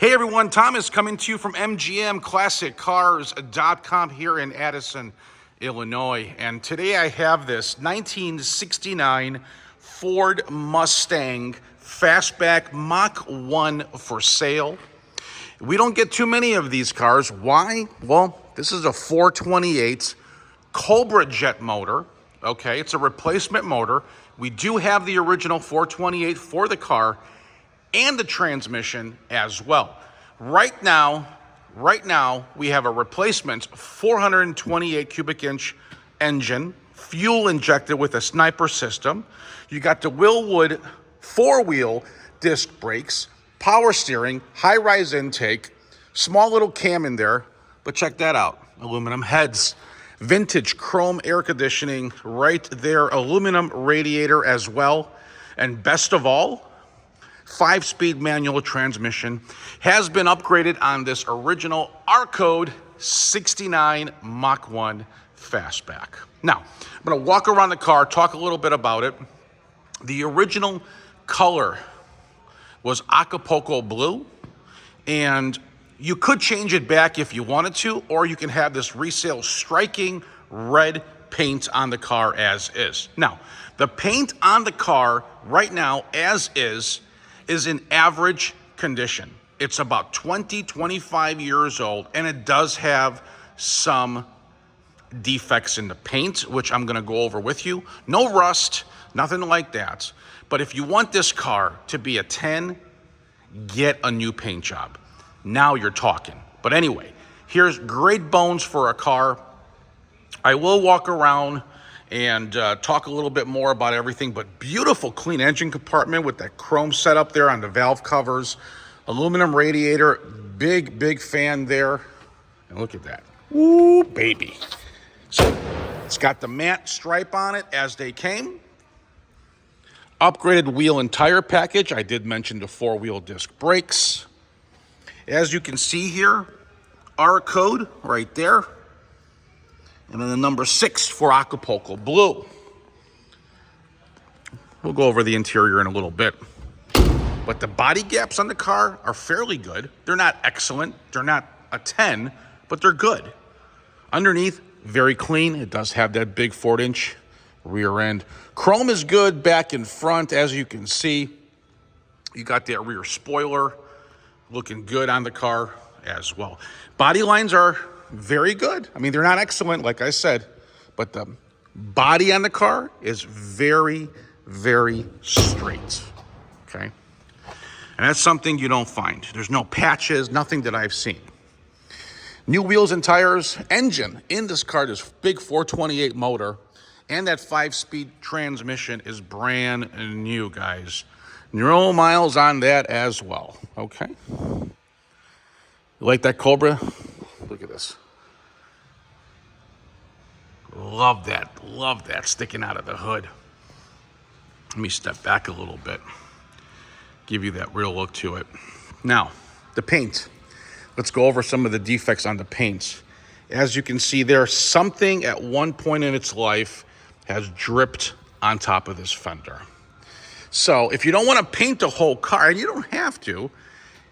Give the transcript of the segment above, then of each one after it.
Hey everyone, Thomas coming to you from MGMClassicCars.com here in Addison, Illinois. And today I have this 1969 Ford Mustang Fastback Mach 1 for sale. We don't get too many of these cars. Why? Well, this is a 428 Cobra jet motor. Okay, it's a replacement motor. We do have the original 428 for the car and the transmission as well. Right now, we have a replacement 428 cubic inch engine, fuel injected with a sniper system. You got the Wilwood 4-wheel disc brakes, power steering, high-rise intake, small little cam in there, but check that out, aluminum heads, vintage chrome air conditioning right there, aluminum radiator as well, and best of all, 5-speed manual transmission, has been upgraded on this original R-Code 69 Mach 1 Fastback. Now, I'm going to walk around the car, talk a little bit about it. The original color was Acapulco blue, and you could change it back if you wanted to, or you can have this resale striking red paint on the car as is. Now, the paint on the car right now as is in average condition. It's about 25 years old, and it does have some defects in the paint, which I'm gonna go over with you. No rust, nothing like that. But if you want this car to be a 10, get a new paint job. Now you're talking. But anyway, here's great bones for a car. I will walk around and talk a little bit more about everything, but beautiful clean engine compartment with that chrome setup there on the valve covers, aluminum radiator, big fan there. And look at that, ooh, baby. So it's got the matte stripe on it as they came. Upgraded wheel and tire package. I did mention the 4-wheel disc brakes. As you can see here, R-Code right there. And then the number 6 for Acapulco blue. We'll go over the interior in a little bit. But the body gaps on the car are fairly good. They're not excellent. They're not a 10, but they're good. Underneath, very clean. It does have that big 4-inch rear end. Chrome is good back and front, as you can see. You got that rear spoiler looking good on the car as well. Body lines are very good. I mean, they're not excellent, like I said, but the body on the car is very straight, okay? And that's something you don't find. There's no patches, nothing that I've seen. New wheels and tires, engine in this car, this big 428 motor, and that 5-speed transmission is brand new, guys. 0 miles on that as well, okay? You like that Cobra? Look at this. Love that sticking out of the hood. Let me step back a little bit, give you that real look to it. Now, the paint. Let's go over some of the defects on the paint. As you can see there, something at one point in its life has dripped on top of this fender. So if you don't want to paint the whole car, and you don't have to,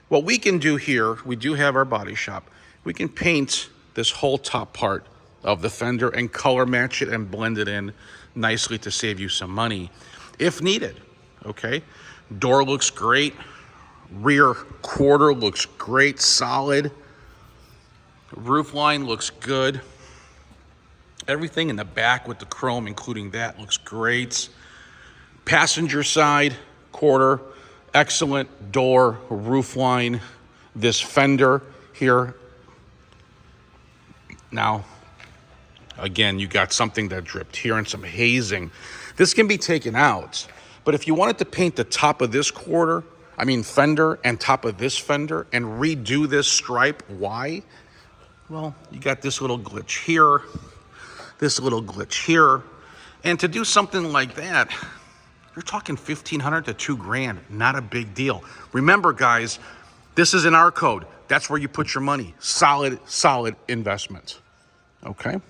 what we can do here, we do have our body shop, we can paint this whole top part of the fender and color match it and blend it in nicely to save you some money if needed, okay? Door looks great. Rear quarter looks great, solid. Roof line looks good. Everything in the back with the chrome, including that, looks great. Passenger side quarter, excellent. Door, roof line, this fender here. Now, again, you got something that dripped here and some hazing. This can be taken out, but if you wanted to paint the top of this fender and top of this fender and redo this stripe, why? Well, you got this little glitch here, this little glitch here, and to do something like that, you're talking $1,500 to $2,000, not a big deal. Remember, guys, this is an R-Code. That's where you put your money. Solid investment, okay?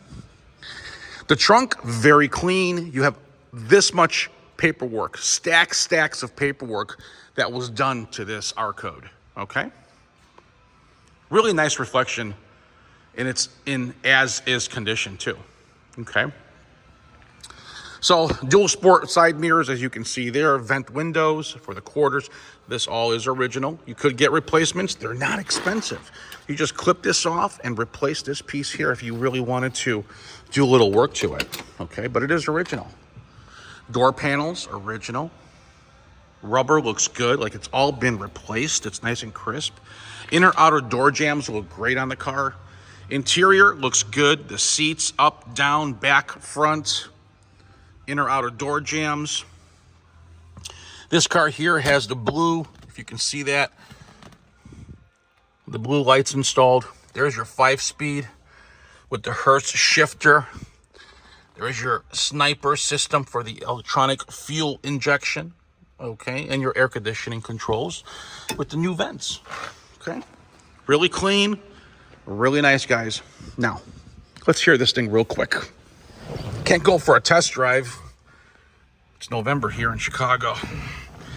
The trunk, very clean. You have this much paperwork, stacks of paperwork that was done to this R-Code, okay? Really nice reflection, and it's in as-is condition too, okay? So dual sport side mirrors, as you can see there, vent windows for the quarters. This all is original. You could get replacements. They're not expensive. You just clip this off and replace this piece here if you really wanted to do a little work to it, okay? But it is original. Door panels, original. Rubber looks good, like it's all been replaced. It's nice and crisp. Inner outer door jambs look great on the car. Interior looks good. The seats up, down, back, front. Inner outer door jambs. This car here has the blue, if you can see that, the blue lights installed. There's your 5-speed with the Hurst shifter. There's your sniper system for the electronic fuel injection, okay, and your air conditioning controls with the new vents, okay? Really clean, really nice, guys. Now, let's hear this thing real quick. Can't go for a test drive. It's November here in Chicago.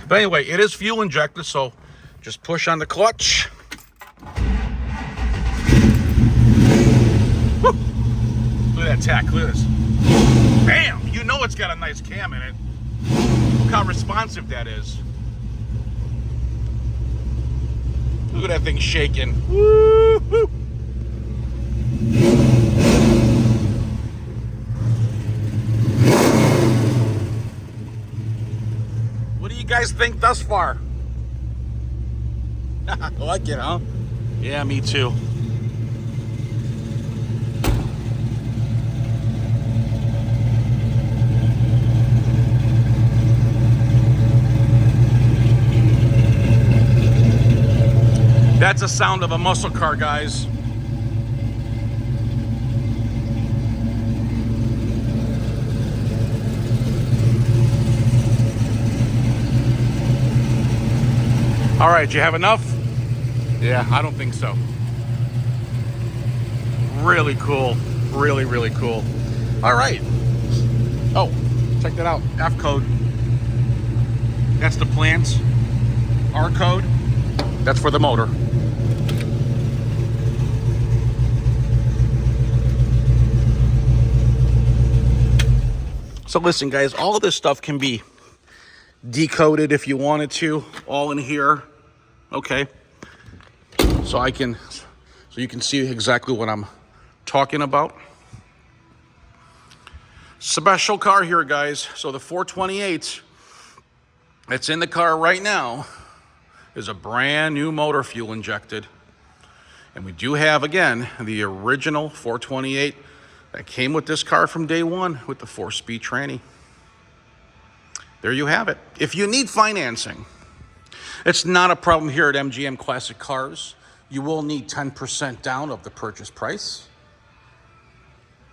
But anyway, it is fuel injected, so just push on the clutch. Woo! Look at that Tach, look at this. Bam! You know it's got a nice cam in it. Look how responsive that is. Look at that thing shaking. Woo-hoo! What do you guys think thus far? Like it, huh? Yeah, me too. That's the sound of a muscle car, guys. All right, you have enough? Yeah, I don't think so. Really cool. Really, really cool. All right. Oh, check that out. F code. That's the plant. R code. That's for the motor. So listen, guys, all of this stuff can be decoded if you wanted to, all in here. Okay. So you can see exactly what I'm talking about. Special car here, guys. So the 428 that's in the car right now is a brand new motor fuel injected. And we do have, again, the original 428 that came with this car from day one with the 4-speed tranny. There you have it. If you need financing, it's not a problem here at MGM Classic Cars. You will need 10% down of the purchase price.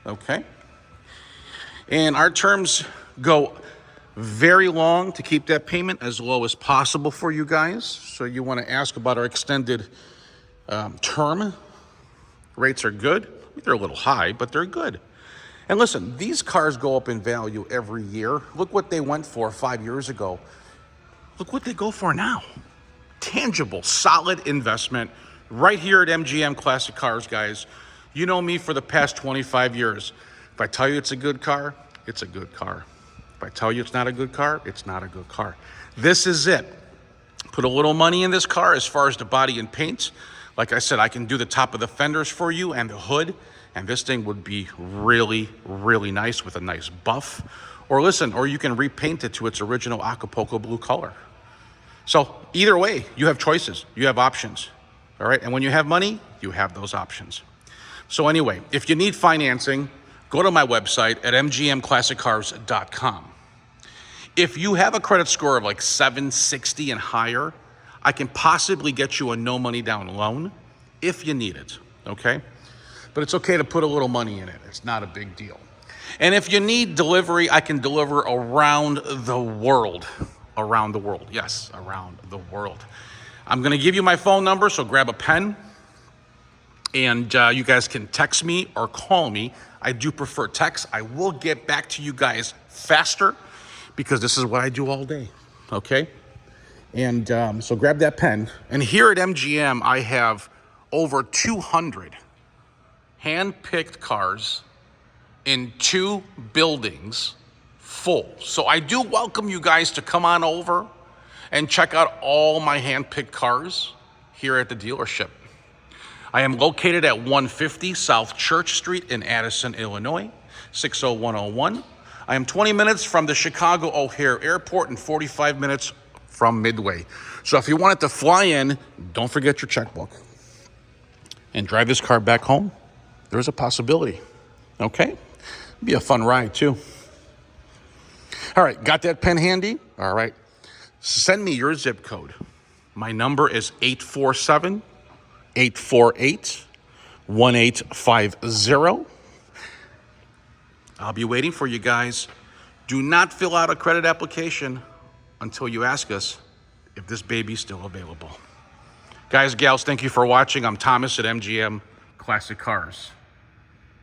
Okay. And our terms go very long to keep that payment as low as possible for you guys. So you want to ask about our extended term. Rates are good. They're a little high, but they're good. And listen, these cars go up in value every year. Look what they went for 5 years ago. Look what they go for now. Tangible, solid investment right here at MGM Classic Cars, guys. You know me for the past 25 years. If I tell you it's a good car, it's a good car. If I tell you it's not a good car, it's not a good car. This is it. Put a little money in this car as far as the body and paint. Like I said, I can do the top of the fenders for you and the hood, and this thing would be really, really nice with a nice buff. Or listen, or you can repaint it to its original Acapulco blue color. So either way, you have choices, you have options, all right? And when you have money, you have those options. So anyway, if you need financing, go to my website at mgmclassiccars.com. If you have a credit score of like 760 and higher, I can possibly get you a no money down loan if you need it, okay? But it's okay to put a little money in it. It's not a big deal. And if you need delivery, I can deliver around the world. Around the world, yes, around the world. I'm gonna give you my phone number, so grab a pen. And you guys can text me or call me. I do prefer text. I will get back to you guys faster because this is what I do all day, okay? And so grab that pen. And here at MGM, I have over 200 hand-picked cars in 2 buildings full. So I do welcome you guys to come on over and check out all my hand-picked cars here at the dealership. I am located at 150 South Church Street in Addison, Illinois, 60101. I am 20 minutes from the Chicago O'Hare Airport and 45 minutes from Midway. So if you wanted to fly in, don't forget your checkbook and drive this car back home. There's a possibility, okay? Be a fun ride too. All right, got that pen handy? All right, send me your zip code. My number is 847-848-1850. I'll be waiting for you guys. Do not fill out a credit application until you ask us if this baby's still available. Guys, gals, thank you for watching. I'm Thomas at MGM Classic Cars.